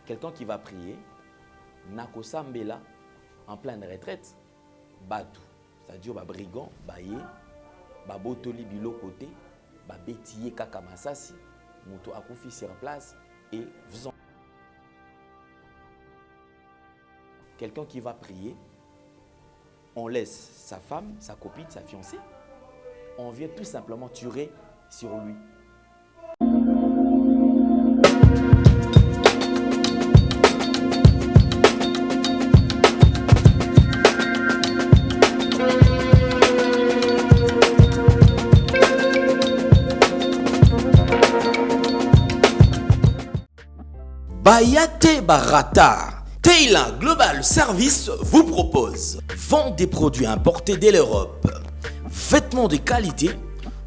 quelqu'un qui va prier, nakosambela en pleine retraite, batu, c'est-à-dire ba brigand, baye, ba botoli bilo côté, ba bétier kaka masasi, moto akufi sur place et faisant. Quelqu'un qui va prier, on laisse sa femme, sa copine, sa fiancée, on vient tout simplement tirer sur lui. Bayate Barata, Taylor Global Service vous propose vente des produits importés de l'Europe, vêtements de qualité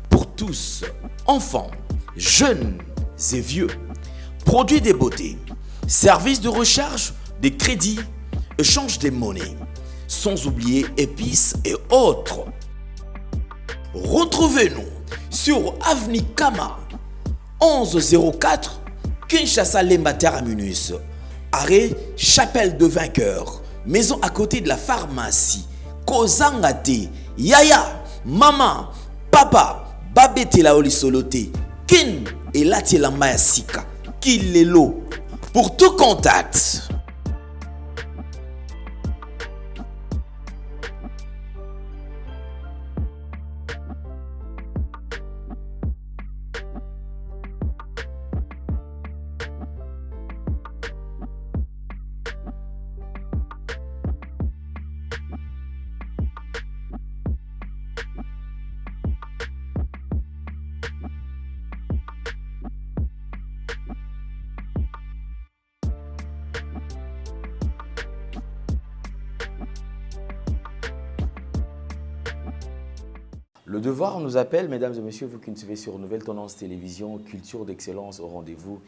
pour tous, enfants, jeunes et vieux, produits de beauté, services de recharge, de crédit, échange de monnaie, sans oublier épices et autres. Retrouvez-nous sur Avenue Kama 1104 Kinshasa Lemba Terminus, arrêt Chapelle de Vainqueur, maison à côté de la pharmacie. Kozangate, Yaya, Maman, Papa, Babete la Olisolote, Kin et Latiela Mayasika, Kilelo. Pour tout contact. Le devoir nous appelle, mesdames et messieurs, vous qui nous suivez sur Nouvelle Tendance Télévision, culture d'excellence au rendez-vous.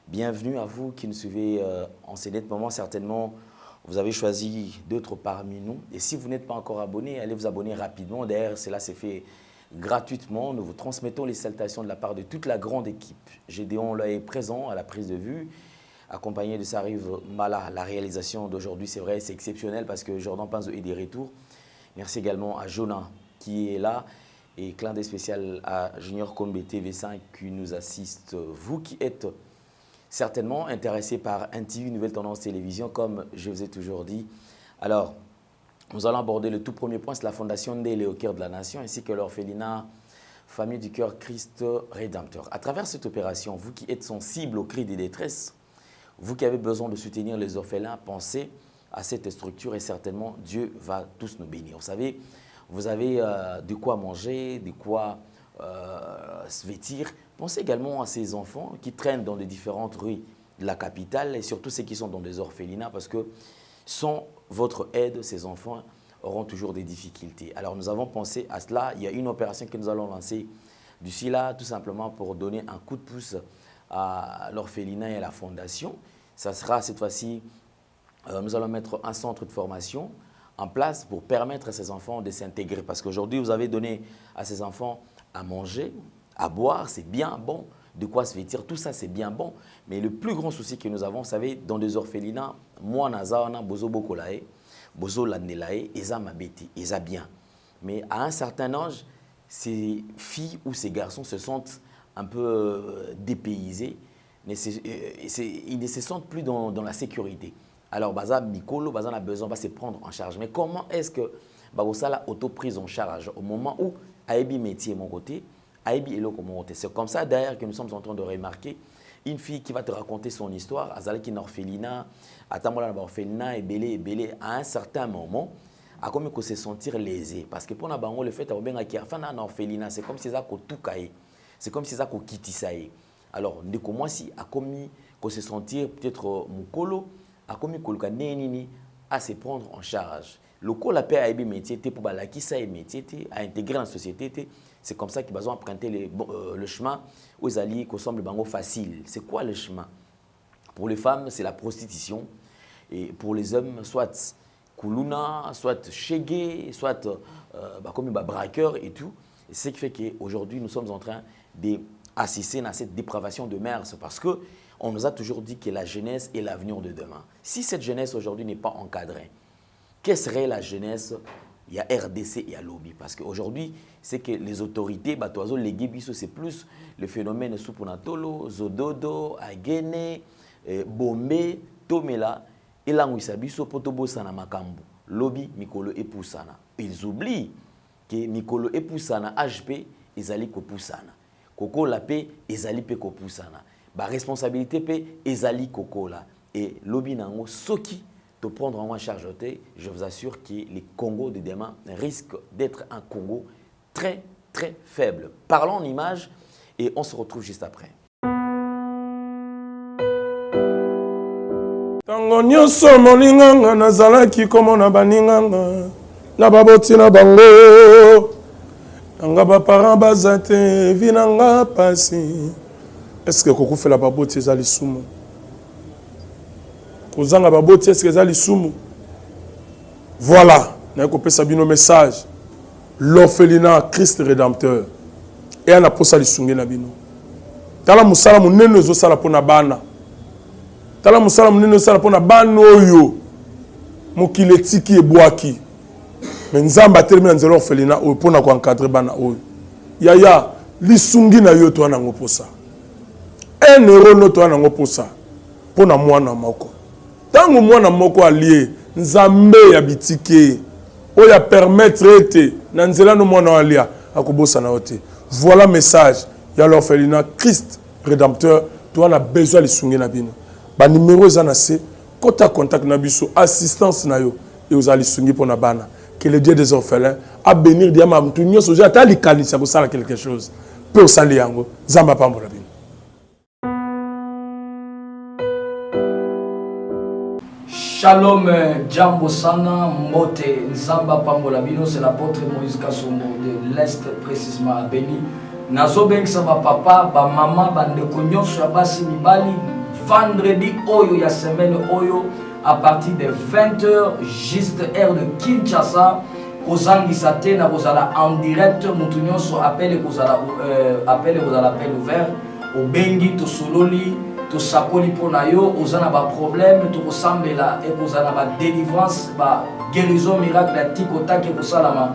Bienvenue à vous qui nous suivez en ces nets moments. Certainement, vous avez choisi d'autres parmi nous. Et si vous n'êtes pas encore abonné, allez vous abonner rapidement. D'ailleurs, cela s'est fait gratuitement. Nous vous transmettons les salutations de la part de toute la grande équipe. Gédéon là est présent à la prise de vue, accompagné de Sarive Mala. La réalisation d'aujourd'hui, c'est vrai, c'est exceptionnel parce que Jordan Panzo est des retours. Merci également à Jonah qui est là. Et clin d'œil spécial à Junior Kombe TV5 qui nous assiste. Vous qui êtes certainement intéressé par NTV, Nouvelle Tendance Télévision, comme je vous ai toujours dit. Alors, nous allons aborder le tout premier point, c'est la Fondation Ndélé au cœur de la nation, ainsi que l'orphelinat Famille du Cœur Christ Rédempteur. À travers cette opération, vous qui êtes sensibles aux cris des détresses, vous qui avez besoin de soutenir les orphelins, pensez à cette structure et certainement Dieu va tous nous bénir. Vous savez, vous avez de quoi manger, de quoi se vêtir. Pensez également à ces enfants qui traînent dans les différentes rues de la capitale et surtout ceux qui sont dans des orphelinats parce que sans votre aide, ces enfants auront toujours des difficultés. Alors nous avons pensé à cela. Il y a une opération que nous allons lancer d'ici là, tout simplement pour donner un coup de pouce à l'orphelinat et à la fondation. Ça sera cette fois-ci, nous allons mettre un centre de formation en place pour permettre à ces enfants de s'intégrer. Parce qu'aujourd'hui, vous avez donné à ces enfants à manger, à boire, c'est bien bon, de quoi se vêtir, tout ça c'est bien bon. Mais le plus grand souci que nous avons, vous savez, dans des orphelinats, moi, Nazawana, Bozo Bokolae, Bozo Lanelae, Eza Mabeti, Eza bien. Mais à un certain âge, ces filles ou ces garçons se sentent un peu dépaysés, mais ils ne se sentent plus dans la sécurité. Alors, Baza Mikolo, Baza a besoin de se prendre en charge. Mais comment est-ce que Babosala auto-prise en charge au moment où Aebi métier mon côté, Aebi Elo mon côté. C'est comme ça d'ailleurs que nous sommes en train de remarquer une fille qui va te raconter son histoire, Azali qui est orphelinat, Atamola orphelinat et belé à un certain moment, a comme se sentir lésé. Parce que pour nous, le fait de orphelinat, c'est comme si ça tout caillé. C'est comme si ça quitte ça. Alors, de comment si a commis se sentir peut-être Mukolo, a commis à se prendre en charge. Le col a paix métier pour qui ça est métier à intégrer la société. C'est comme ça qu'ils vont emprunter le chemin aux alliés qui semble facile. C'est quoi le chemin? Pour les femmes, c'est la prostitution. Et pour les hommes, soit Kuluna, soit Chégué, soit comme braqueur et tout. Et c'est ce qui fait qu'aujourd'hui, nous sommes en train d'assister à cette dépravation de mœurs parce que on nous a toujours dit que la jeunesse est l'avenir de demain. Si cette jeunesse aujourd'hui n'est pas encadrée, quelle serait la jeunesse? Il y a RDC et il y a lobby. Parce qu'aujourd'hui, c'est que les autorités, les Guébisso, c'est plus le phénomène Soupunatolo, Zododo, Agene, Bombe, Tomela, et Langouissabiso, Potobo Sana Makambu. Lobby, Mikolo et Poussana. Ils oublient que Mikolo et Poussana, HP, ils allaient Poussana. Koko la paix, ils allaient Poussana. Ba responsabilité paix, ils allaient Koko la. Et lobby nango, Soki, de prendre en charge, je vous assure que le Congo de demain risque d'être un Congo très, très faible. Parlons en images et on se retrouve juste après. Tango nyonso molinganga nazalaki komona baninganga na baboti na bango nanga baparent baza te vi nanga pasi. Est-ce que kokufela baboti eza lisumu? Kozanga baboti est-ce que eza lisumu? Voilà, na kopesa bino message. L'orphelinat Christ rédempteur et ana posa lisungi na bino. Tala musala munene ezosala pona bana. Tala musala munene ezosala pona bana oyo mokili etiki ebwaki. Mais nzamba atelemi na nzela orphelinat oyo pona ko encadrer bana oyo. Yaya lisungi na yo to ana ngoposa. 1 euro no to ana ngoposa pona mwana moko. Tango mwana moko alie nzambe ya bitike oya permettre ete na nzela no mwana alia akobosa na ote. Voilà message ya l'orphelinat Christ rédempteur to ana besoin lisungi na bino. Ba numéro za na se kota contact na biso assistance na yo et aux lisungi pona bana. Que le Dieu des orphelins a bénir diama mtu nyoso ja ta likanisa ko sala quelque chose. Pour sali yango zamba pambola bino. Shalom, Djambo Sana, Mote, Nzamba Pambola Bino, c'est l'apôtre Moïse Kasombo de l'Est, précisément à Béni. Nazo Beng Saba Papa, ba Mama, Bande Konyon, Shabasi Mibali, vendredi Oyo, ya semaine Oyo, à partir de 20h, juste heure de Kinshasa, Kozangi Sate, na Kozala en direct, Moutounion, so appel, Kozala appel ouvert, au Bengi, to Sololi, to sakoli pona yo ozana ba problème to kosambela et kozana ba délivrance ba guérison miracle ya tikota ke kosalama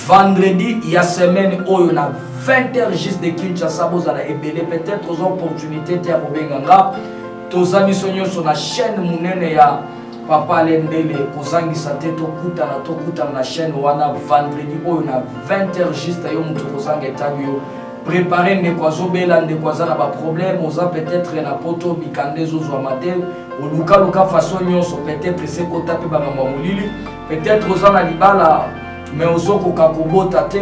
vendredi ya semaine oyo na 20h juste de Kinshasa bozala ebele peut-être aux opportunités te ya kobenganga tozami sonyo sur la chaîne munene ya Papa Lendele kozangisa te tokutana na chaîne wana vendredi oyo na 20h juste yo mutu kozanga etango yo préparer ne kwazobela ne kwazana ba problème oza peut-être na poto bikande zozwa matin o luka façon nyonso peut-être c'est ko taper ba mama mulili peut-être oza na libala mais ozoko kakobota te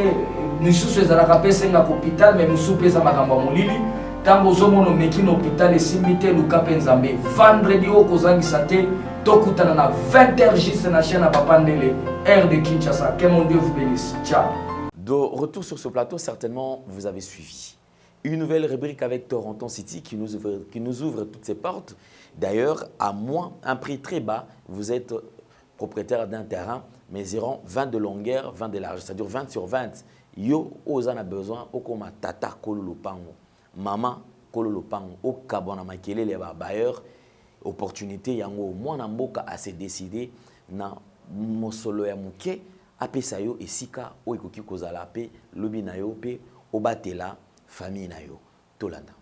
misusu ezalaka pesa na hôpital mais musu pesa makamba mulili tango zomono meki na hôpital esimite luka penzambe vendredi o kozangisa te tokutana na 20h juste na chaîne à Papa Ndele air de Kinshasa. Que mon Dieu vous bénisse. Ciao. De retour sur ce plateau, certainement, vous avez suivi une nouvelle rubrique avec Toronto City qui nous ouvre toutes ses portes. D'ailleurs, à moins, un prix très bas, vous êtes propriétaire d'un terrain, mesurant 20 de longueur, 20 de largeur, c'est-à-dire 20 sur 20. Yo, ozana besoin, okoma tata kololopango, maman kololopango, okabona makele les bailleurs, opportunité yango, mwana mboka a se décider na mosolo ya muke. Apesa yo esika o ekoki kozala pe lobi na yo pe obatela famille na yo tolanda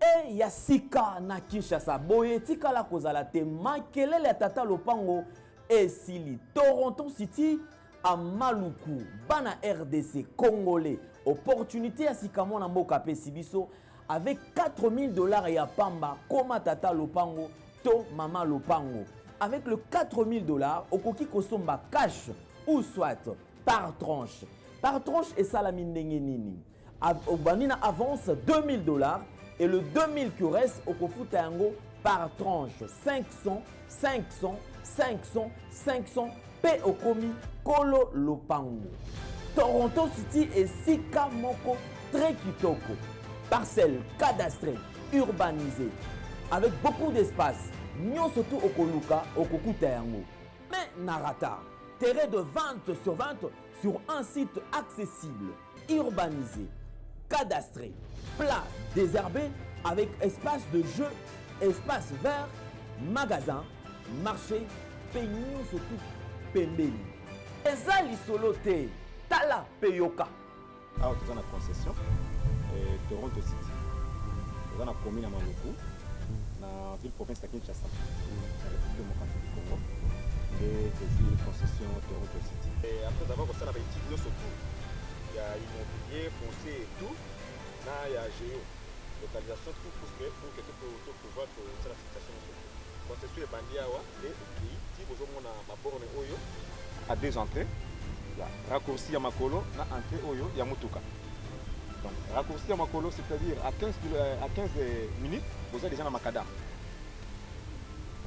e ya sika na Kinshasa boye tikala kozala te makelele tata lopango esili Toronto City a Maluku bana RDC congolais opportunité ya sika mona mboka pe sibiso avec $4000 ya pamba koma tata lopango to mama lopango avec le $4000 okoki kosomba cash ou soit par tranche. Par tranche et salamine nini. Obanina avance $2000 et le 2000 qui reste au kofuta yango par tranche 500, 500, 500, 500 P okomi kolo lopango. Toronto City et sika moko très kitoko. Parcelle cadastrée, urbanisée avec beaucoup d'espace. Nyon surtout okoluka okokuta yango. Mais narata terrain de 20 sur 20 sur un site accessible, urbanisé, cadastré, plat, désherbé avec espace de jeu espace vert, magasin, marché, peignon surtout pembeni. Eza lisolo te, tala peyoka. Ah, tu as une concession, Toronto City. Tu as une commune à Maloko, dans la ville province de Kinshasa, dans la République démocratique du Congo. Et une concession Toronto City. Et après avoir fait la petite vidéo surtout, il y a immobilier, foncier et tout. Là, il y a géo, localisation, tout pour que tu peux pouvoir la situation. Concession est bandit et si vous avez ma borne Oyo, à deux entrées, il y a raccourci à Makolo, na entrée Oyo, il y a Mutuka. Donc, raccourci à Makolo, c'est-à-dire à 15 minutes, vous êtes déjà dans Makada.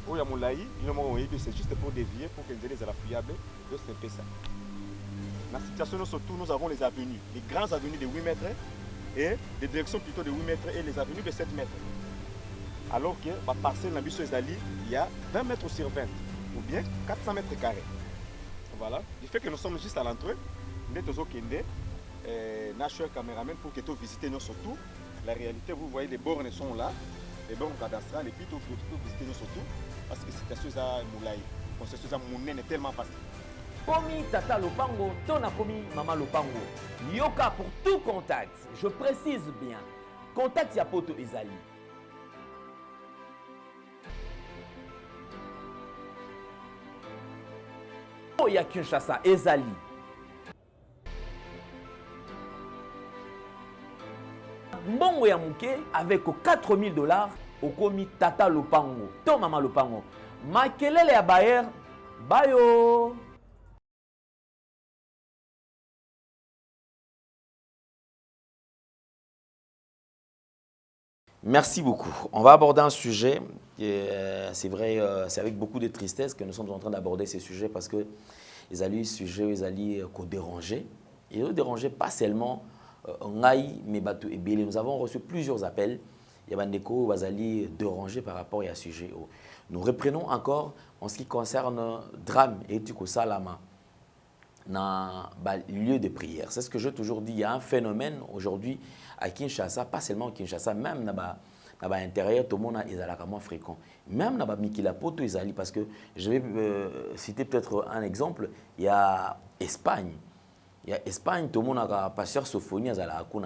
Oyo Moulaï, c'est juste pour dévier, pour que les élèves soient fiables, de c'est ça. Dans la situation, surtout, nous avons les avenues, les grandes avenues de 8 mètres et des directions plutôt de 8 mètres et les avenues de 7 mètres. Alors que la parcelle dans Bissau-Ezali, il y a 20 mètres sur 20 ou bien 400 mètres carrés. Voilà. Du fait que nous sommes juste à l'entrée, nous sommes au caméraman pour que tu visites nous surtout. La réalité, vous voyez, les bornes sont là, les bornes cadastrales, et puis tu peux visiter nous surtout parce que c'est chose à Moulaï. C'est chose à Mounen est tellement facile. Komi Tata Lopango, Tona Komi Mama Lopango. Yoka pour tout contact. Je précise bien. Contact Yapoto Ezali. Ya Kinshasa Ezali. Mbongo ya muke avec $4000 au komi Tata Lopango, to Mama Lopango. Makelele ya Bayer, bayo. Merci beaucoup. On va aborder un sujet, c'est vrai, c'est avec beaucoup de tristesse que nous sommes en train d'aborder ces sujets parce que les alliés sujets, les alliés qu'on dérangeait. Et ne dérangeaient pas seulement Ngaï, mais Batou et Bélé. Nous avons reçu plusieurs appels. Il y a des gens qui alliés dérangés par rapport à ce sujet. Nous reprenons encore en ce qui concerne drame et du salama dans lieu de prière. C'est ce que j'ai toujours dit. Il y a un phénomène aujourd'hui à Kinshasa, pas seulement à Kinshasa, même dans l'intérieur, tout le monde est moins fréquent. Même dans Mikila Poto, parce que je vais citer peut-être un exemple. Il y a Espagne. Il y a Espagne, tout le monde a pasteur Sophonie,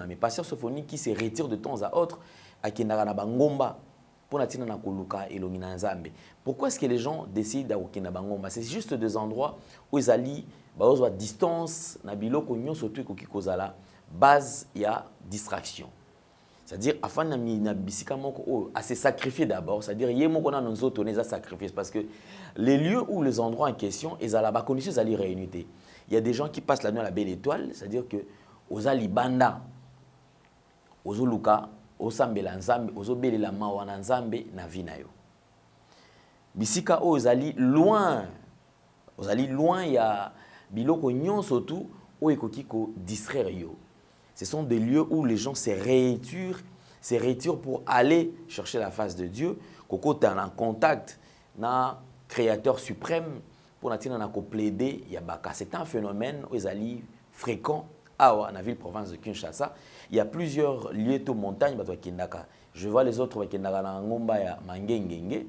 mais pasteur Sophonie qui se retire de temps à autre à Kinara Ngomba. Pourquoi est-ce que les gens décident d'aller à Bangomba? C'est juste des endroits où ils allaient à distance, surtout base, il y a distraction. C'est-à-dire, afin de se sacrifier d'abord, c'est-à-dire, il y a un sacrifice parce que les lieux ou les endroits en question, ils allaient réunir. Il y a des gens qui passent la nuit à la Belle Étoile, c'est-à-dire que aux Alibanda, aux Oluka, osambela nzambe ozobelela mawa na nzambe na vie na yo bisika ozali loin ya biloko nyonso tu o ekoki ko distraire yo. Ce sont des lieux où les gens se retirent pour aller chercher la face de Dieu, koko ta en contact na créateur suprême pour natina na ko plaider ya baka. C'est un phénomène ozali fréquent dans la ville province de Kinshasa. Il y a plusieurs lieux de montagne. Je vois les autres qui sont dans Ngomba ya Mangengenge,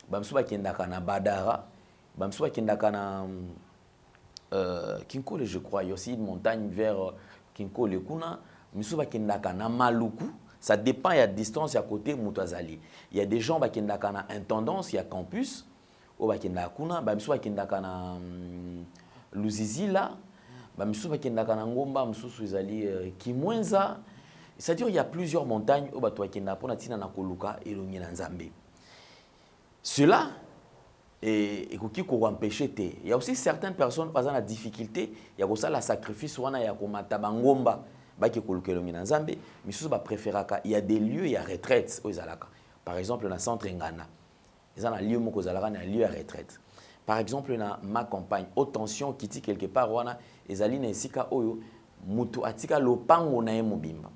Bamsuba qui sont dans Badara, Bamsuba qui sont dans Kinkole, je crois. Il y a aussi une montagne vers Kinkole Kuna, Bamsuba qui sont dans Maluku. Ça dépend, il y a distance, il y a côté Moutazali. Il y a des gens qui sont dans Intendance, il y a campus, Bamsuba qui sont dans Luzizila. C'est-à-dire qu'il y a plusieurs montagnes où cela est empêché. Il y a aussi certaines personnes qui ont la difficulté, il y a aussi la sacrifice, il y a des lieux, il y a retraite. Par exemple, dans le centre Ngana, il y a un lieu à retraite. Par exemple, dans ma campagne, haute tension qui dit quelque part, ezali na esika oyo mutu atika lopango na mobimba.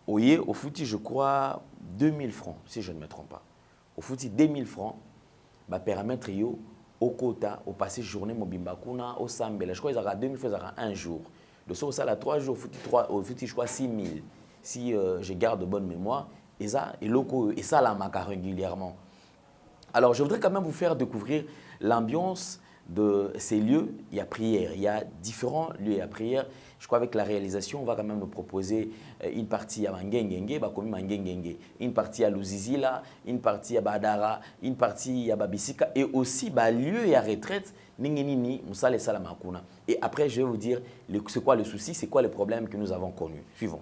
Oye, au fouti, je crois, 2000 francs, si je ne me trompe pas. Au fouti, 2000 francs, bah, permettre yo, au quota, au passé journée mobimba kuna, au sambela. Je crois qu'ils aura 2000 francs, ils aura un jour. De ça, au 3 jours, au fouti, je crois, 6000. Si je garde bonne mémoire, et ça la marque régulièrement. Alors, je voudrais quand même vous faire découvrir l'ambiance de ces lieux. Il y a prière, il y a différents lieux à prière. Je crois qu'avec la réalisation, on va quand même nous proposer une partie à Mangengenge, une partie à Luzizila, une partie à Badara, une partie à Babisika et aussi lieu et à retraite, Ninginini, Moussale Salamakuna. Et après, je vais vous dire c'est quoi le souci, c'est quoi le problème que nous avons connu. Suivons.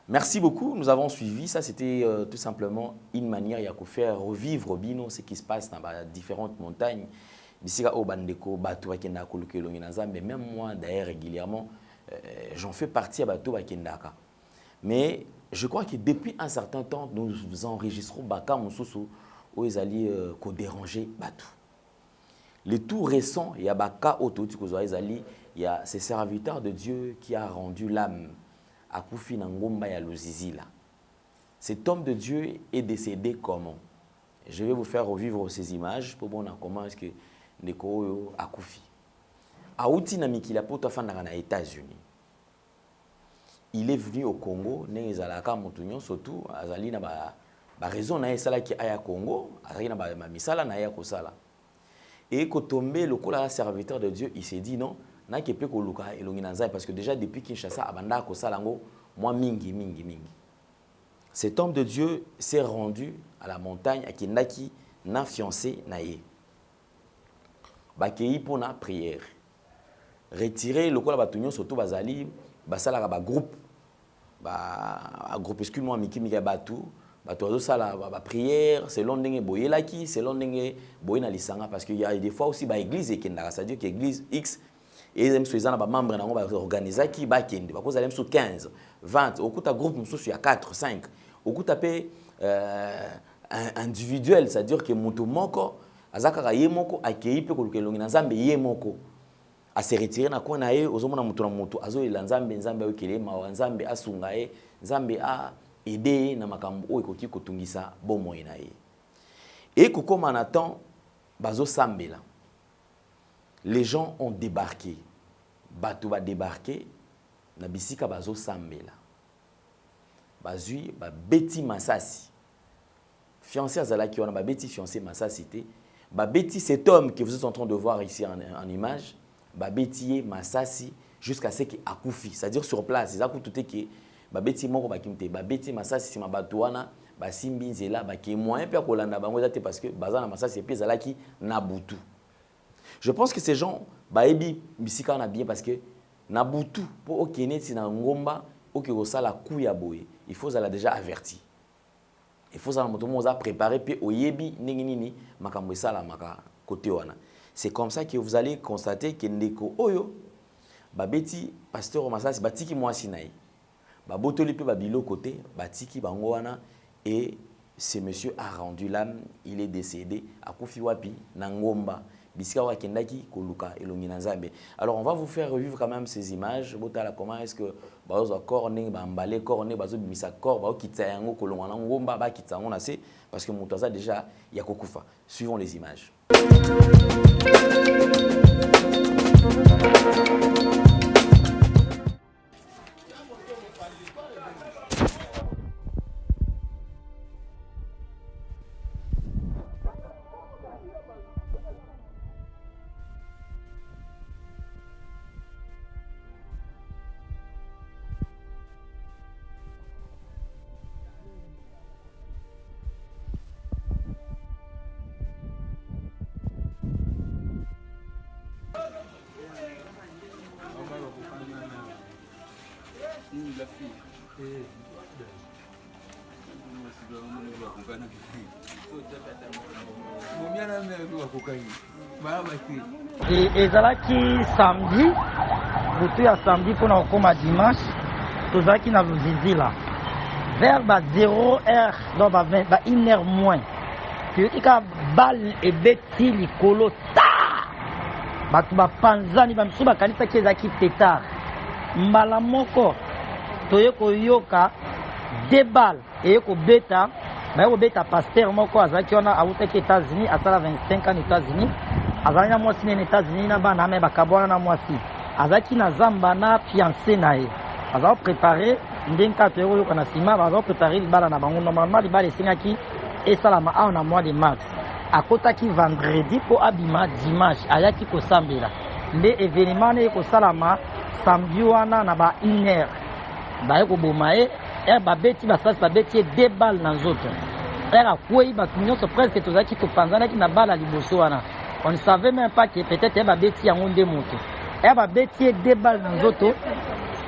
Merci beaucoup, nous avons suivi. Ça, c'était tout simplement une manière de faire revivre Bino ce qui se passe dans différentes montagnes. Mais même moi, d'ailleurs, régulièrement, j'en fais partie à Bato Bakendaka. Mais je crois que depuis un certain temps, nous enregistrons Baka Moussoussou où ils allaient déranger Bato. Le tout récent, il y a Baka il y a ces serviteurs de Dieu qui a rendu l'âme à Koufi Nangomba ya Luzizila. Cet homme de Dieu est décédé comment? Je vais vous faire revivre ces images pour voir comment est-ce que Neko a Koufi. Aouti Namikila Poto Fandana États-Unis. Il est venu au Congo, Nezalaka Moutunion, surtout, Azali na ba raison na esala ki aya Congo, Azali na ba misala na aya kosala. Et quand tombé le serviteur de Dieu, il s'est dit non. Parce que déjà depuis Kinshasa, Abanda Kosalango, moi mingi. Cet homme de Dieu s'est rendu à la montagne à Kindaki, na fiancé naïe. Bakei pour la prière. Retirer le col batunyo surtout bazali, basala ba groupe, ba groupuscule moi miki batu. Bato sala ba prière selon ndenge boyelaki, selon ndenge boyena lisanga parce qu'il y a des fois aussi ba église et Kindaka, c'est-à-dire que église X et les membres ont organisé qui bakende parce que les 15 20 au coup groupe il y a 4 5 au coup tapé individuel, c'est-à-dire que moto moko azakaka ye moko akei pe koluka elongi na nzambe ye moko a se retirer na kona ye ozomona moto na moto azo ela nzambe okele mawa nzambe asunga ye nzambe a aider na makambo oyo ekoki kotungisa bomoi na ye et kokoma na temps bazo sambela les gens ont débarqué bato ba débarqué na bisika bazo sambela bazui ba beti masasi fiancé azalaki wana ba beti fiancé masasi te ba beti cet homme que vous êtes en train de voir ici en image ba beti masasi jusqu'à ce qu'il akufi, c'est-à-dire sur place ils akutu te que ba beti moko ba kimte ba beti masasi sima bato wana ba simbi nzela ba ke moyen pe kolanda bango te parce que bazana masasi pe zalaki na butu. Je pense que ces gens ba ebi bisika na bien parce que na butu pour okene ti na ngomba okiko sala kuya boye il faut ça l'a déjà averti. Il faut ça moto moza préparer puis oyebi ndenge nini makambo sala maka côté wana. C'est comme ça que vous allez constater que ndeko oyo babeti pasteur masasi batiki mwasi nayi. Ba botoli pe ba bilo côté batiki bango wana et ce monsieur a rendu l'âme, il est décédé à Kofi Wapi na ngomba bisika wa kendaki koluka elongi na nzambe. Alors on va vous faire revivre quand même ces images. Botala comment est-ce que bazo corps ndenge ba emballer corps ndenge bazo bimisa corps ba kitsa yango kolonga na ngomba ba kitsa ngo na se parce que mutaza déjà ya kokufa. Suivons les images. ezalaki samedi butu ya samedi mpona kokoma dimanche tozalaki na luzizila vers ba 0h donc ba 1h moins toyoki kaka bale ebeti likolo ta bato bapanzani bamisu bakanisaki ezalaki tetard mbala moko toye koyoka 2 balles eye kobeta baye kobeta paster moko azalaki wana awutaki États-Unis asala 25 ans na États-Unis azalaki na mwasi nene États-Unis na bana me bakabwana na mwasi azalaki na zamba na fiancé na ye azala préparé ndenge kaka toye koyoka na nsima bazala préparé libala na bango normalement libala esengaki esalama awa na mois de mars akotaki vendredi mpo abima dimanche ayaki kosambela nde événement na ye kosalama samedi wana na ba 1h baye koboma ye babeti basasi babeti ye 2 balles na nzoto akwei bato nyonso presque tozalaki topanzanaki na bale ya liboso wana on ne savait même pas que peut-être babeti yango nde moto babeti ye 2 balles na nzoto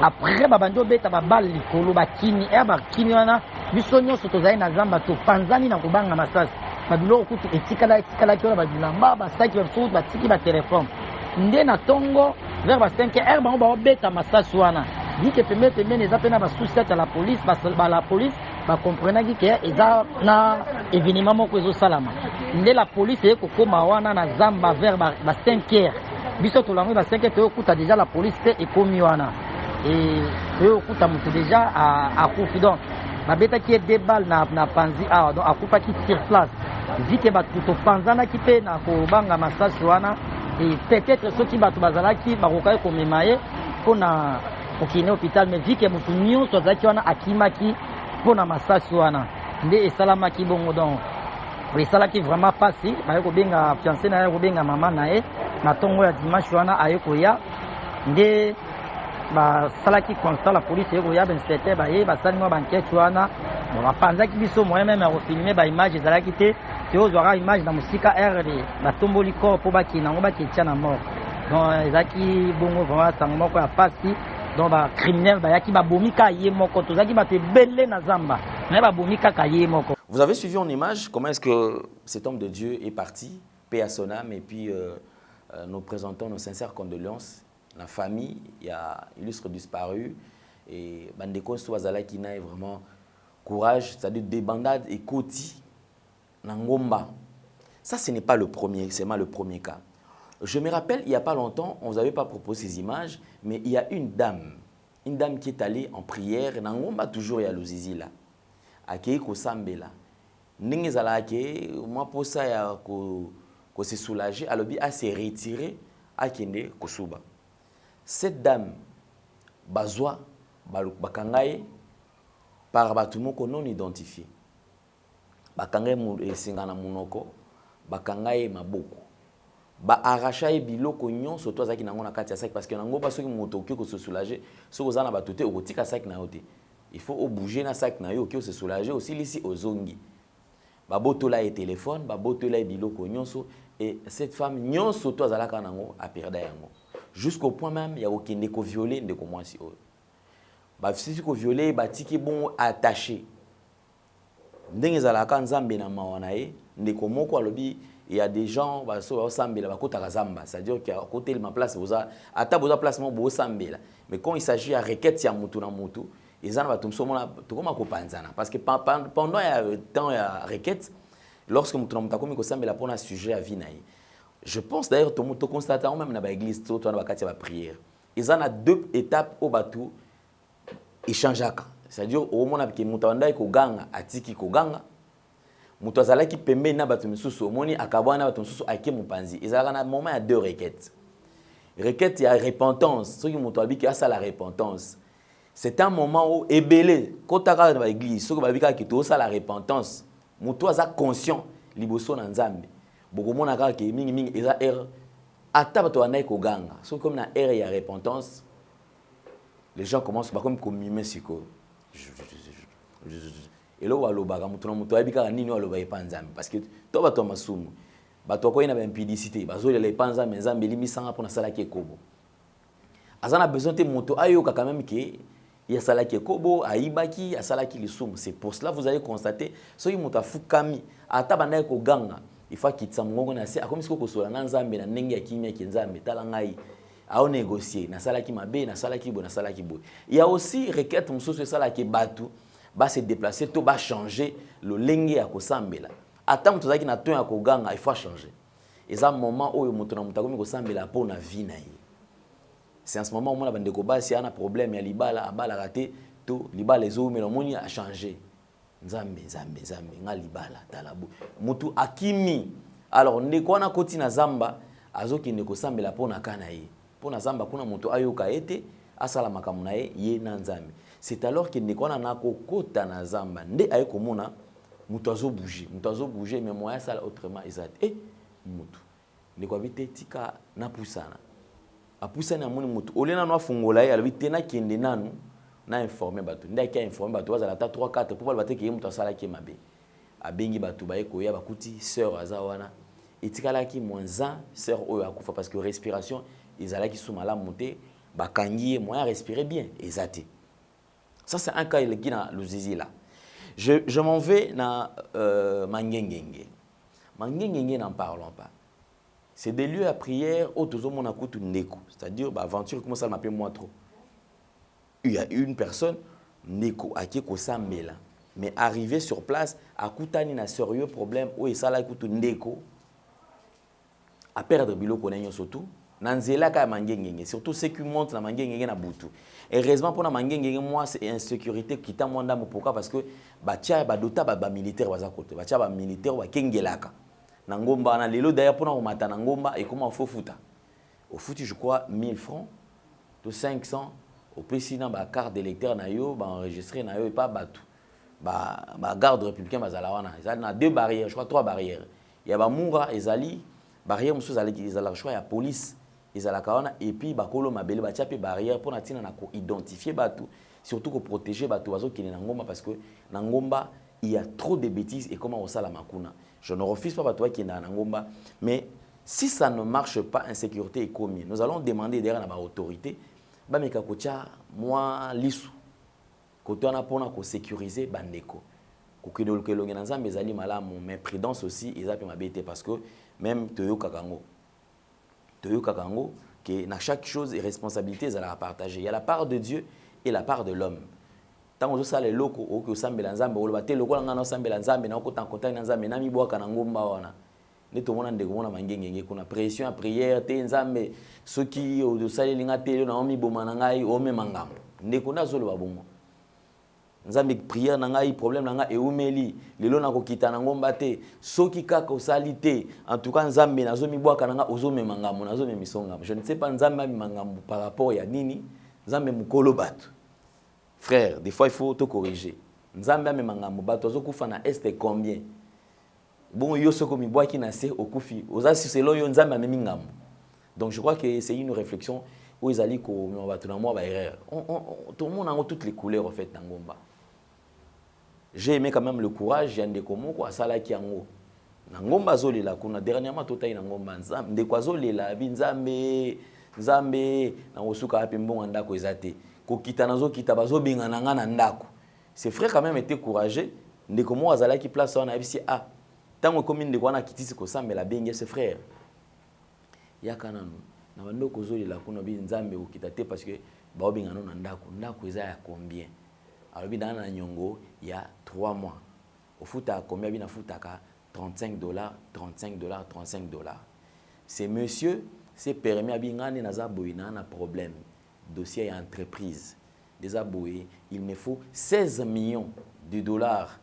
après babandi obeta babale likolo bakini bakini wana biso nyonso tozali na zamba topanzani na kobanga masasi babiloko kutu etikalaki wana babilamba basaki basusu batiki batelefone nde na ntongo vers ba 5h bango baobeta masasi wana dike pembeni eza mpe na basusi ata la police la police bakomprenaki ke eza na événement moko ezosalama nde la police eye kokóma wana na zamba vers ba 5h biso tolango ba 5h toyokuta déjà la police te ekomi wana toyokuta moto déjà akufi donc babetaki ye 2 balles na panzi awa donc akufaki sur place vike bato topanzanaki mpe na kobanga masasi wana et peut-être soki bato bazalaki bakokaki komema ye mpona kokende hôpital mais vike moto nyonso azalaki wana akimaki mpona masasi wana nde esalamaki bongo donc esalaki vraiment pasi baye kobenga fiancé na ye kobenga mama na ye na ntongo ya dimanche wana aye koya nde basalaki constat la police eye koya bainspecteur baye basali mwa bankete wana bapanzaki biso moyen meme ya kofilme baimage ezalaki te tozwaka image na mosika rd batomboli corps mpo bakende yango baketia na mort donc ezalaki bongo vraiment sango moko ya pasi donc bacriminel bayaki babomi kaka ye moko tozalaki bato ebele na zamba me babomi kaka ye moko. Vous avez suivi en image comment est-ce que cet homme de Dieu est parti, paix à son âme, et puis nous présentons nos sincères condoléances. La famille, il y a illustre disparu, et Bandeko Swazala qui n'a vraiment courage, c'est-à-dire des bandades et côtis, Nangomba. Ça, ce n'est pas le premier, c'est le premier cas. Je me rappelle, il n'y a pas longtemps, on ne vous avait pas proposé ces images, mais il y a une dame qui est allée en prière, Nangomba toujours, il y a l'Ozizi là, à Keiko Sambela. Ningezala ke, moi pour ça, il y a qu'on se soulager, alors elle s'est retirée à Kende Kosuba. Cette dame, Bazwa, Bakangaye, par Batumoko non identifié. Bakangaye Singana Munoko, Bakangaye Maboko. Ba arracha biloko nyonso to azaki nango na kati ya sac parce que nango ba soki moto ki ko se soulager soko za na batote o tika sac na yote il faut bouger na sac na yo ki se soulager aussi lisi ozongi ba botola et téléphone ba botola biloko nyonso et cette femme nyonso to azalaka nango a perda yango jusqu'au point même ya okende ko violer ndeko mwasi o ba fisi ko violer ba tiki bon attaché ndenge zalaka nzambe na mawana ye ndeko moko alobi. Il y a des gens qui sont au Sambela, c'est-à-dire qu'à côté de ma place, à ta place, au Sambela. Mais quand il s'agit de requête, il y a Moutou na Moutou, ils ont tout le parce que pendant le temps de la requête, lorsque Moutou na Moutou Sambela pour un sujet à Vinaï, je pense d'ailleurs que tu constates même dans l'église, tu as la prière. Ils ont 2 étapes au bateau, échange. C'est-à-dire au moment où Moutou na Ganga, Atiki Koganga, Mutu azalaki pembe na bato misusu omoni akabwana bato misusu ake mupanzi ezalaka na moment ya 2 requêtes. Requête ya repentance, soki mutu abiki asa la repentance. C'est un moment où ebele kotaka na l'église soki babika ki to sa la repentance. Mutu aza conscient liboso na Nzambe. Bokomona kaka ke mingi eza ata bato anayi koganga. Soki comme na ère ya repentance, les gens commencent par comme mimer siko. Et là, on va parce que tout va tomber sous nous. Bato ko ina ba impudicité, bazo les panza menzambe limisanga pour na sala ki kobo. Azana besoin de moto ayo quand même que ya sala ki kobo, aibaki, ya sala ki lisum. C'est pour cela vous allez constater so moto afukami, ata banaye ko ganga, il faut qu'il tsamongo na se akomi siko ko sola na nzambe na ndenge ya kimia ki nzambe tala ngai. A négocier na sala ki mabe, na sala ki bo, na sala ki bo. Il y a aussi requête mususu sala ki batu. Va se déplacer, tout va changer le lengue à Kosambela. Attends, tu as dit que tu as il faut changer. Et c'est un moment où tu as dit que Kosambela pour la vie. C'est en ce moment où on a dit que si y a un problème, il y a l'ibala, il raté, tout l'ibala les eaux, mais le monde a changé. Nzambe, l'ibala, talabou. Mutu akimi. Alors, ne quoi na koti na zamba, azoki ne Kosambela pour na kanaye. Pour na zamba, kuna mutu ayoka ete, asala makamunaye ye na nzambe. C'est alors qu'il n'est pas na kota na zamba nde ay komona mutu azo bouger mais moyen ça autrement exact mutu ne ko bité tika na pusana apusana moni mutu olena no afungola ye alobi tena kende nanu na informer bato nde ki informer bato bazala ta 3 4 pour bato ki mutu asala ki mabe abengi bato ba ekoya bakuti sœur azawana etikala ki moins 1 sœur oyo akufa parce que respiration ezala ki sumala monter bakangi moyen respirer bien exact. Ça, c'est un cas qui a le zizi là. Je m'en vais dans Mangengenge. Mangengenge, n'en parlons pas. C'est des lieux à prière où tout le monde a coûté une neko. C'est-à-dire, aventure, comment ça m'appelle moi trop. Il y a une personne, neko, à qui ça là. Mais arrivé sur place, à coûter un sérieux problème où il s'est là coûte une neko. À perdre bilo qu'on surtout. Nanzela ka mangengenge surtout ceux qui montent na mangengenge na butu. Heureusement pour na mangengenge moi c'est insécurité qui t'a monda pourquoi parce que batia ba dota ba militaire baza côté batia ba militaire wa kengelaka na ngomba na lelo d'ailleurs pour na mata na ngomba et comment faut futa au foot je crois 1000 francs de 500 au président ba carte d'électeur na yo ba enregistrer na yo et pas batu ba garde républicain bazala wana ils ont 2 barrières je crois 3 barrières il y a ba mura ezali barrière musu zali ezala choix ya police et puis bakolo mabele batia pe barrière pour natina na ko identifier batu surtout ko protéger batu bazo kine na ngomba parce que na ngomba il y a trop de bêtises et comment on ça la makuna je ne refuse pas batu qui na ngomba mais si ça ne marche pas insécurité est commis nous allons demander derrière na autorité ba meka kocha moi lisu koto na pona ko sécuriser bandeko ko kidolo kelonge na nzambe ezali malamu mais prudence aussi ezape mabete parce que même toyo kakango que dans chaque chose et responsabilité, ils allaient partager. Il y a la part de Dieu et la part de l'homme. tant que ça les locaux au que sambela nzambe oloba te lokola ngana sambela nzambe na ko tan contact na nzambe na mi bwaka na ngomba wana ne to mona ndeko mona mangengenge kuna pression à prière te nzambe soki o saleli nga te na omi boma na ngai o me mangambo ndeko na zolo babongo nzambe prière na ngai problème na nga eumeli lelo na kokita na ngomba te soki kaka osali te en tout cas nzambe nazo mi bwaka na nga ozo me mangambo nazo me misonga je ne sais pas nzambe mi mangambo par rapport ya nini nzambe mukolo bato. Frère, des fois il faut te corriger. Nzambe me mangambo bato azokufa na este combien? Bon yo soko mi boaki na se okufi. Oza selon yo nzambe me mingambo. Donc je crois que c'est une réflexion où ils allaient ko bato na moi ba erreur. Tout le monde a toutes les couleurs en fait ngomba. J'ai aimé quand même le courage yande komo ko asala ki yango. Na ngomba zolela kuna dernièrement totai na ngomba nzambe de kwa zolela bi nzambe na osuka api mbonga ndako ezate. Kokita nazo kita bazo benga nanga na ndako. Ses frères quand même étaient courageux. Ndeko mo azala ki place on a bisi ah tango komi ndeko na kitisi ko sambela benga ses frères. Yakana no na bandoko zolela kuna bi nzambe okita te parce que ba benga no na ndako eza ya combien. Alors bi na nyongo il y a 3 mois. Au futa combien bi na futaka $35 $35 $35. Ce monsieur s'est permis à bingane na za boina na problème. Dossier et entreprise des aboués, il me faut 16 millions de dollars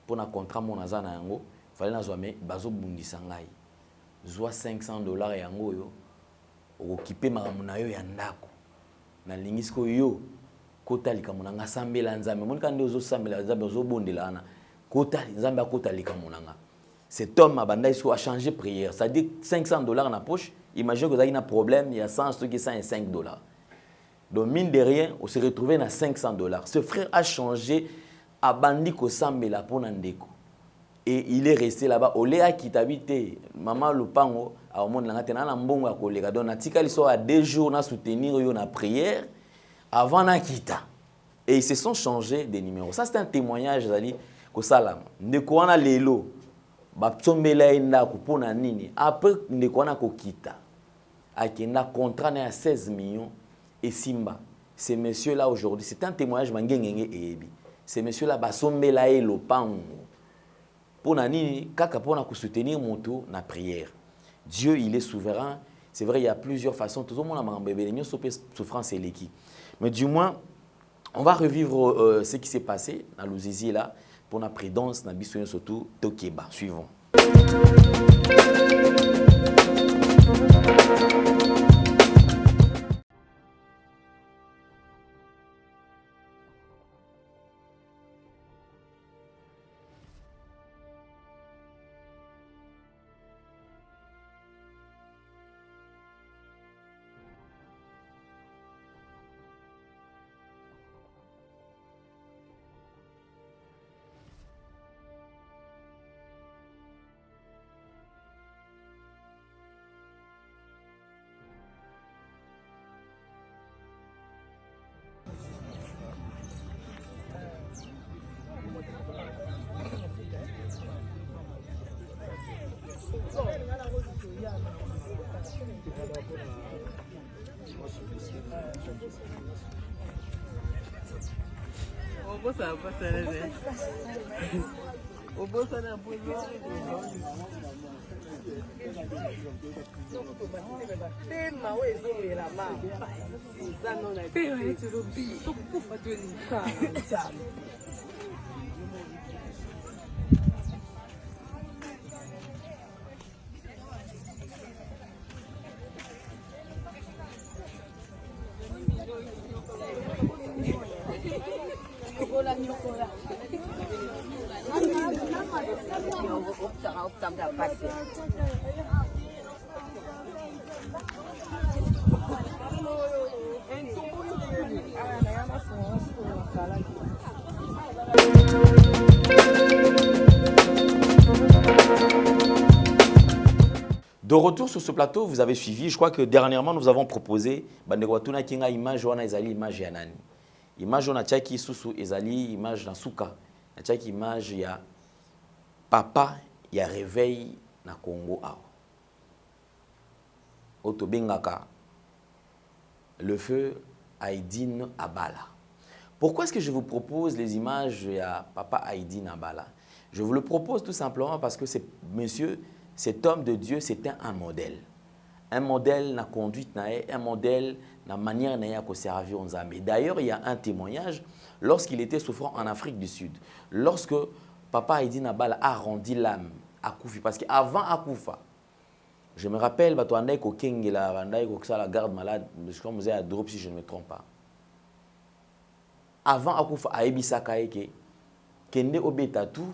pour un contrat mon azana yango fallait na zoame bazo bundisa ngai zwa $500 yango yo okipe makamuna yo ya ndako na lingisko yo kotalika monanga sambela nzambe monika nde ozo sambela nzambe ozo bondela ana kotali nzambe akotalika monanga. Cet homme a changé prière, ça dit $500 dans la poche. Imaginez que vous avez un problème, il y a 100 trucs qui sont $5. Donc, mine de rien, on se retrouvait à $500. Ce frère a changé à Bandiko Sambela pour Nandeko. Et il est resté là-bas. Oléa qui t'habite, maman Lupango, à au monde, il y a un bon collègue. Donc, ils sont à 2 jours à soutenir la prière avant Nakita. Et ils se sont changés des numéros. Ça, c'est un témoignage, Zali, que Salam. Ndeko wana lelo, bapsombela indako pour nini. Après, ndeko wana kokita. Akenda contrat à 16 millions. Et Simba, ces messieurs-là aujourd'hui, c'est un témoignage mangengenge et ebi. Ces messieurs-là basombela e lopango. Pour nani kaka pour na soutenir moto na prière. Dieu, il est souverain. C'est vrai, il y a plusieurs façons. Tout le monde a mangambé benyo souffrance et l'équipe. Mais du moins, on va revivre ce qui s'est passé dans l'Ouzizi là pour la prudence na bisoyo surtout Tokeba. Suivons. De retour sur ce plateau, vous avez suivi, je crois que dernièrement nous avons proposé Bandegwatuna Kinga image wana ezali image ya nani. Image wana tchaki susu ezali image na suka. Na tchaki image ya papa ya réveil na Congo awa. Oto bengaka le feu Aïdine Abala. Pourquoi est-ce que je vous propose les images à Papa Heidi Nabala? Je vous le propose tout simplement parce que monsieur, cet homme de Dieu, c'était un modèle. Un modèle na conduite, un modèle na manière de servir aux âmes. D'ailleurs, il y a un témoignage lorsqu'il était souffrant en Afrique du Sud. Lorsque Papa Heidi Nabala a rendu l'âme à Koufi. Parce qu'avant Akoufa, je me rappelle, la garde malade, je crois que vous à Drop si je ne me trompe pas. Avant Akoufa, à Ebisa Kaeke, Kende Obeta Tour,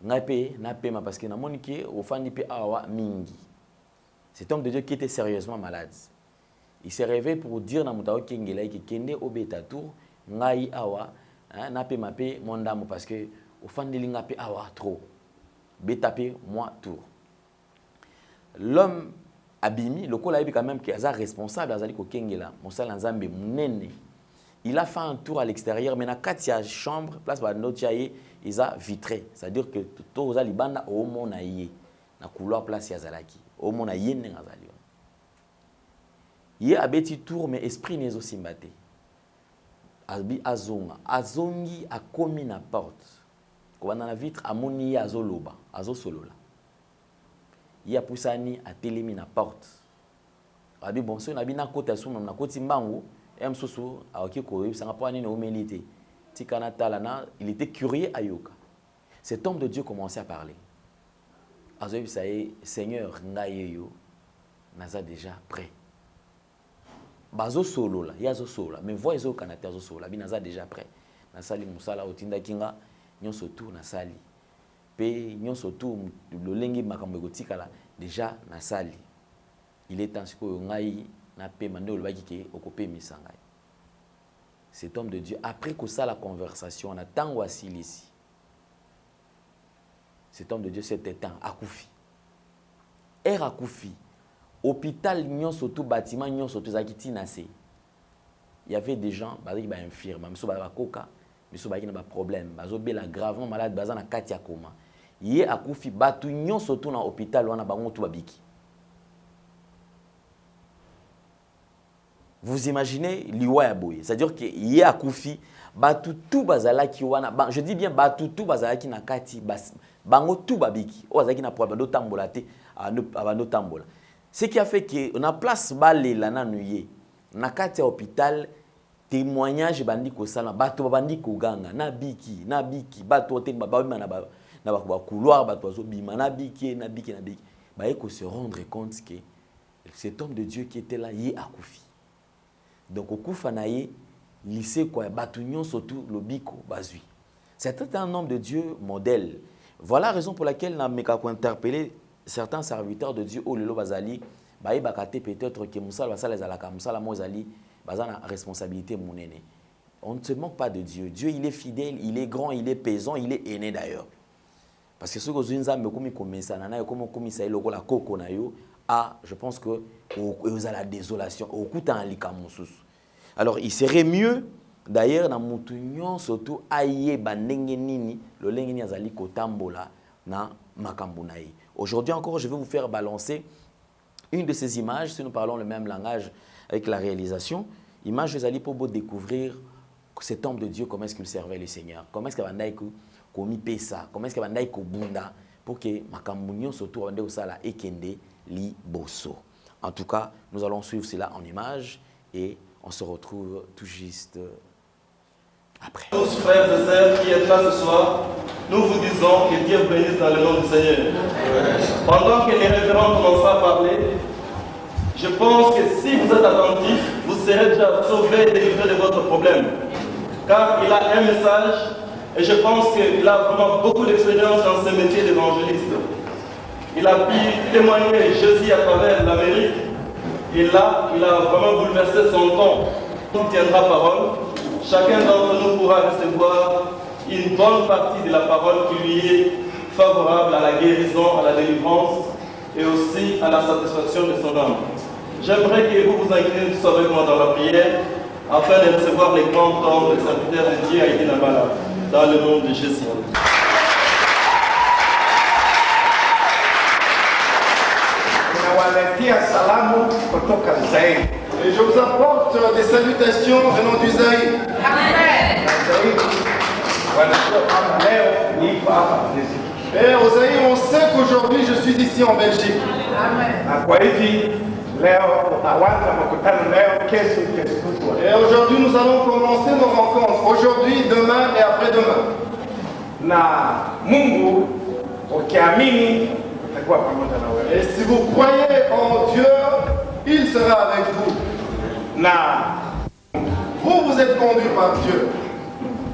parce que Namonike, au Fanipe Awa Mingi. Cet homme de Dieu qui était sérieusement malade. Il s'est réveillé pour dire à Moutao Kengela que Kende Obeta Tour, Ngai Awa, Nape Mape, Mondamo, parce que au Fanipe Ngape Awa trop. Betapé, moi, tour. L'homme abimi, le col a quand même qui est responsable, il a fait un tour à l'extérieur, mais dans la chambre, place de notre il a vitré. C'est-à-dire que tout le monde a au monde na couloir place Yazalaki. Au monde a yé il a bêti tour, mais esprit n'est aussi mbaté. Azongi a commis na porte. Quand on a la vitre, amoni azoloba, azosolola. Il y a poussani à télémi na porte. Abi bon, si on a bien na côté sous na côté mbango, soso a ok ko ça n'a pas ni humilité. Tikana talana, il était curieux à yoka. Cet homme de Dieu commençait à parler. Azobi ça est Seigneur ngayeyo naza déjà prêt. Bazo solo là, yazo solo, mais voix ezo kanata zo solo, bi naza déjà prêt. Na sali musala otinda kinga nyonso tout na sali. Pe nyonso tout le lengi makambo gotikala déjà na sali. Il est temps que ngai na pe mando le baki ke okopé misangai. Cet homme de Dieu après que ça la conversation on a tango asilisi. Cet homme de Dieu s'est éteint akufi. Er akufi. Hôpital nyonso tout bâtiment nyonso tout zakiti nase. Il y avait des gens qui ba infirme, miso ba koka. Biso ba kina ba problème bazo bela gravement malade baza na kati ya koma ye akufi batu nyonso to na hôpital wana bango to babiki. Vous imaginez liwa ya boye, c'est-à-dire que ye akufi batu tout bazala ki wana je dis bien batu tout bazala ki na kati bango tout babiki o bazaki na problème do tambola te abando tambola. Ce qui a fait que on a place balela na nuye na kati ya hôpital. Témoignage bandi ko sala bato bandi ko ganga na biki bato te ba na ba couloir bato zo bima na biki ba eko se rendre compte que cet homme de Dieu qui était là yé akufi. Donc okufa na yé lycée quoi bato nyon surtout le biko bazui. C'était un homme de Dieu modèle. Voilà la raison pour laquelle na meka ko interpeller certains serviteurs de Dieu au lelo bazali ba bakate peut-être que musala basala zalaka musala mozali bazana responsabilité monene. On ne se manque pas de Dieu. Dieu, il est fidèle, il est grand, il est pesant, il est aîné d'ailleurs. Parce que ce que vous avez comme commissaire, comme commissaire, la coco na yo, je pense que vous avez la désolation. Alors, il serait mieux d'ailleurs dans mutunyon surtout aye bandenge nini le lengeni azali kotambola na makambunaï. Aujourd'hui encore, je vais vous faire balancer une de ces images si nous parlons le même langage avec la réalisation. Image vous allez pour découvrir cet homme de Dieu, comment est-ce qu'il servait le Seigneur, comment est-ce qu'il va komi pesa, comment est-ce qu'il va bunda pour que makambunyo surtout ande osala ekende li bosso. En tout cas, nous allons suivre cela en image et on se retrouve tout juste après. Tous frères et sœurs qui êtes là ce soir, nous vous disons que Dieu bénisse dans le nom du Seigneur. Pendant que les révérends commencent à parler, je pense que si vous êtes attentifs, vous serez déjà sauvés et délivrés de votre problème. Car il a un message et je pense qu'il a vraiment beaucoup d'expérience dans ce métier d'évangéliste. Il a pu témoigner Jésus à travers l'Amérique et là, il a vraiment bouleversé son temps. Il tiendra parole. Chacun d'entre nous pourra recevoir une bonne partie de la parole qui lui est favorable à la guérison, à la délivrance et aussi à la satisfaction de son âme. J'aimerais que vous vous inclinez tous avec moi dans la prière afin de recevoir les grands temps du serviteur de Dieu Heidi Nabala dans le nom de Jésus. wanaletea salamu kutoka Zaire. Et je vous apporte des salutations venant du Zaïre. Amen. Wanajua kama leo niko hapa Brazil. Et au Zaïre, on sait qu'aujourd'hui je suis ici en Belgique. Amen. Na kwa hivi leo utaanza mkutano leo, kesho kutwa. Et aujourd'hui nous allons commencer nos rencontres. Aujourd'hui, demain et après-demain. Na Mungu ukiamini atakuwa pamoja na wewe. Et si vous croyez en Dieu, il sera avec vous. Na vous êtes conduits par Dieu.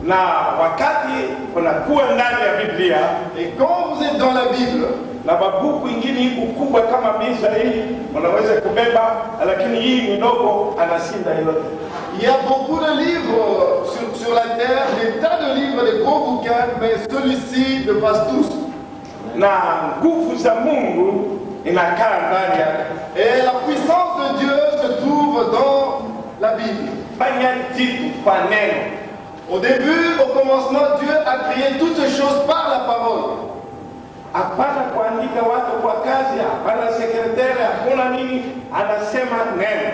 Na wakati unakuwa ndani ya Biblia, et quand vous êtes dans la Bible, na mabuku ingine iko kubwa kama Biblia hii unaweza kubeba, lakini hii ni ndogo anashinda yote. Il y a beaucoup de livres sur la terre, des tas de livres, des gros bouquins, mais celui-ci dépasse tous. Na nguvu za Mungu inakaa ndani yake. Et la puissance de Dieu se trouve dans la Bible. Fanya kitu kwa neno. Au début, au commencement, Dieu a créé toutes choses par la parole. Hapana kuandika watu kwa kazi, hapana sekretari, hakuna nini, anasema neno.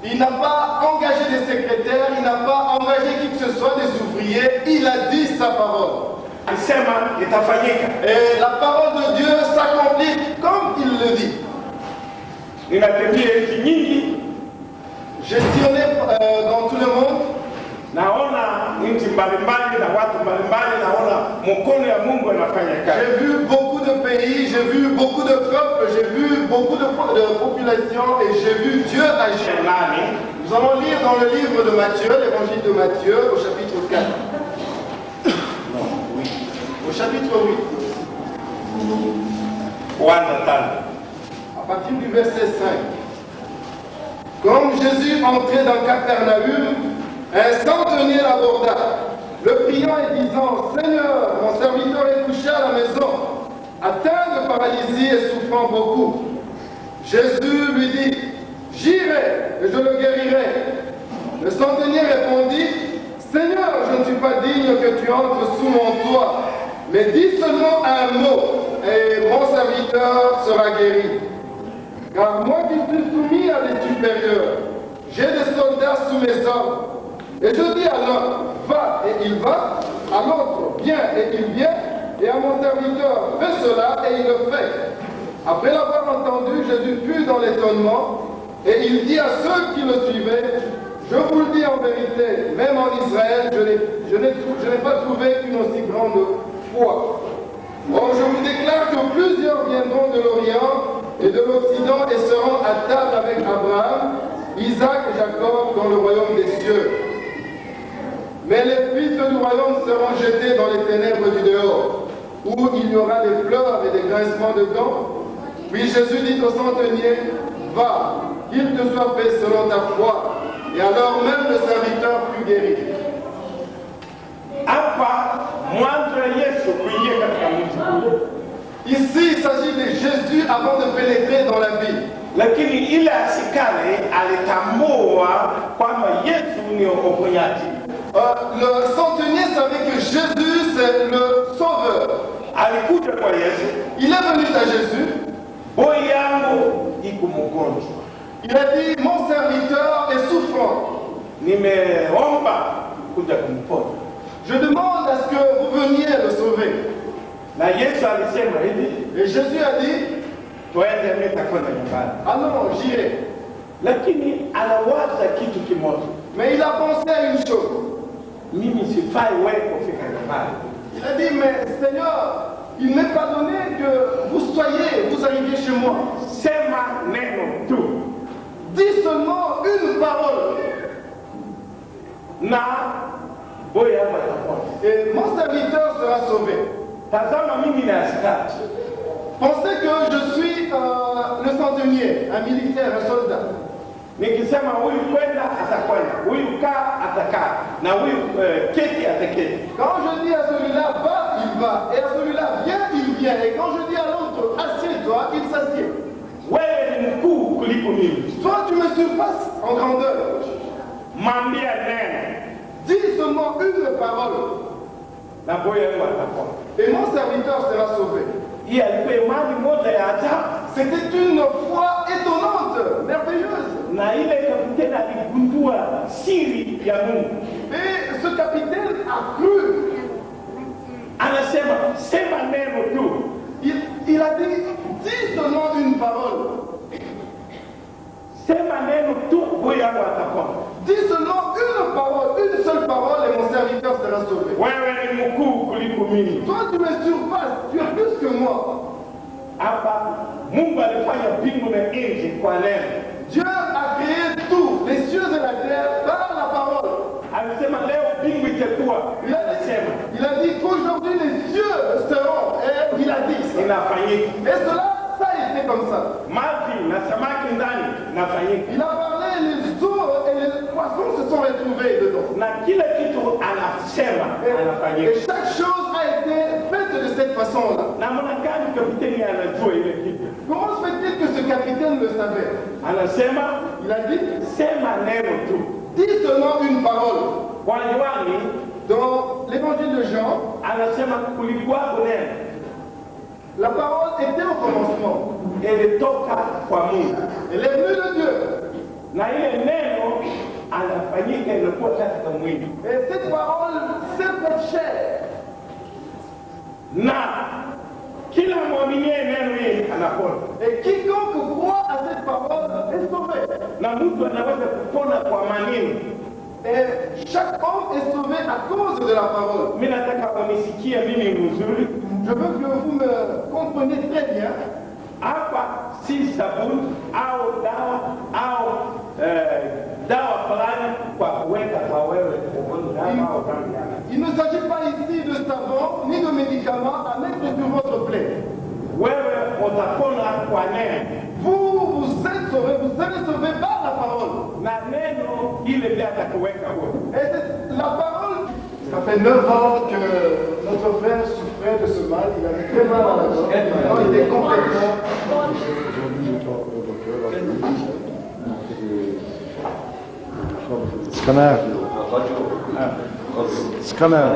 Il n'a pas engagé des secrétaires, il n'a pas engagé qui que ce soit, des ouvriers, il a dit sa parole. Alisema itafanyika. Et la parole de Dieu s'accomplit comme il le dit. Ninatembea nchi nyingi, j'ai sillonné dans tout le monde. Naona nchi mbalimbali na watu mbalimbali, naona mkono ya Mungu anafanya kazi. J'ai vu beaucoup de pays, j'ai vu beaucoup de peuples, j'ai vu beaucoup de populations et j'ai vu Dieu agir. Nous allons lire dans le livre de Matthieu, l'évangile de Matthieu, au chapitre 4. Non, oui. Au chapitre 8. À partir du verset 5. Comme Jésus entrait dans Capernaum, un centenier l'aborda, le priant et disant, Seigneur, mon serviteur est couché à la maison, atteint de paralysie et souffrant beaucoup. Jésus lui dit, j'irai et je le guérirai. Le centenier répondit, Seigneur, je ne suis pas digne que tu entres sous mon toit, mais dis seulement un mot et mon serviteur sera guéri. Car moi qui suis soumis à des supérieurs, j'ai des soldats sous mes ordres. Et je dis à l'un, va et il va, à l'autre, viens et il vient, et à mon serviteur, fais cela et il le fait. Après l'avoir entendu, Jésus fut dans l'étonnement, et il dit à ceux qui le suivaient, je vous le dis en vérité, même en Israël, je n'ai pas trouvé une aussi grande foi. Or, je vous déclare que plusieurs viendront de l'Orient et de l'Occident et seront à table avec Abraham, Isaac et Jacob dans le royaume des cieux. Mais les fils du royaume seront jetés dans les ténèbres du dehors, où il y aura des pleurs et des grincements de dents. Puis Jésus dit au centenier, va, qu'il te soit fait selon ta foi. Et alors même le serviteur fut guéri. Ici, il s'agit de Jésus avant de pénétrer dans la ville. Lakini ile asikale alitambua kwamba Yesu ni mponyaji. Le centenier savait que Jésus c'est le sauveur. Alikuja kwa Yesu. Il est venu à Jésus. Boy yangu iko mgonjwa. Il a dit, mon serviteur est souffrant. Nimeomba kuja kumponya. Je demande à ce que vous veniez le sauver. Na Yesu alisema hivi. Et Jésus a dit, twende nitakwenda nyumbani. Ah non, j'irai. Lakini anawaza kitu kimoja. Mais il a pensé à une chose. Mimi sifai wewe kufika nyumbani. Il a dit, mais Seigneur, il n'est pas donné que vous arriviez chez moi. Sema neno tu. Dis seulement une parole. Na boya atapona. Et mon serviteur sera sauvé. Tazama mimi ni askari. Pensez que je suis le centenier, un militaire, un soldat. Nikisema huyu kwenda atakwenda, huyu kaa atakaa, na huyu keti ataketi. Quand je dis à celui-là va, il va, et à celui-là viens, il vient, et quand je dis à l'autre assieds-toi, il s'assied. Wewe ni mkuu kuliko mimi. Toi tu me surpasses en grandeur. Mwambie neno. Dis seulement une parole. Na boya yangu atapona. Et mon serviteur sera sauvé. Hii alikuwa imani moja ya ajabu. C'était une foi étonnante, merveilleuse. Et ce capitaine a cru. Il a dit, dis seulement une parole. Dis seulement une parole, une seule parole et mon serviteur sera sauvé. Toi tu me surpasses, tu es plus que moi. Dieu a créé tout, les cieux et la terre, par la parole. Il a dit qu'aujourd'hui les cieux seront, et il a dit ça. Et cela, ça a été comme ça. Il a parlé, les eaux et les poissons se sont retrouvés dedans. Et chaque chose a été faite de cette façon-là. Comment se fait-il que ce capitaine le savait? Il a dit, dis seulement une parole. Dans l'évangile de Jean, la parole était au commencement. Elle est venue de Dieu. Et cette parole s'est faite chair. Et quiconque croit à cette parole est sauvé. Et chaque homme est sauvé à cause de la parole. Je veux que vous me compreniez très bien. Il ne s'agit pas ici de savon ni de médicaments à mettre sur votre plaie. Vous êtes sauvés, vous serez sauvés par la parole. Et la parole. Ça fait 9 ans que notre frère souffrait de ce mal. Il avait très mal à la gorge. Maintenant, il est complètement. Scanner. Scanner.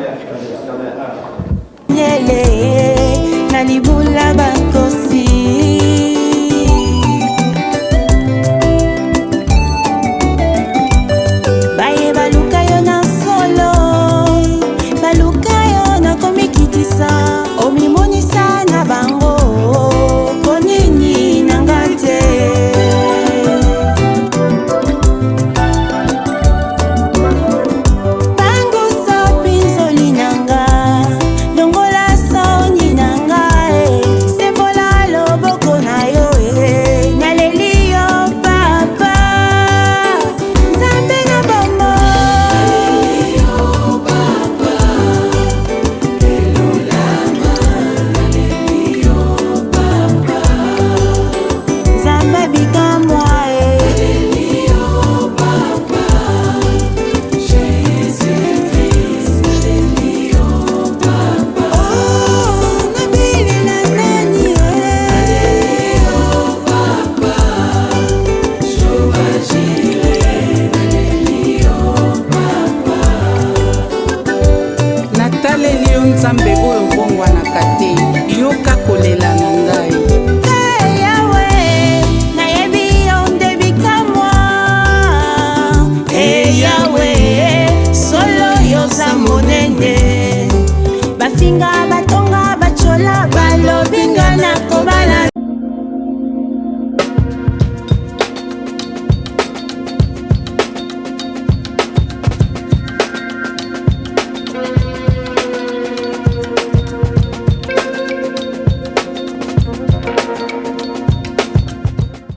Nyele, nalibula bakosi.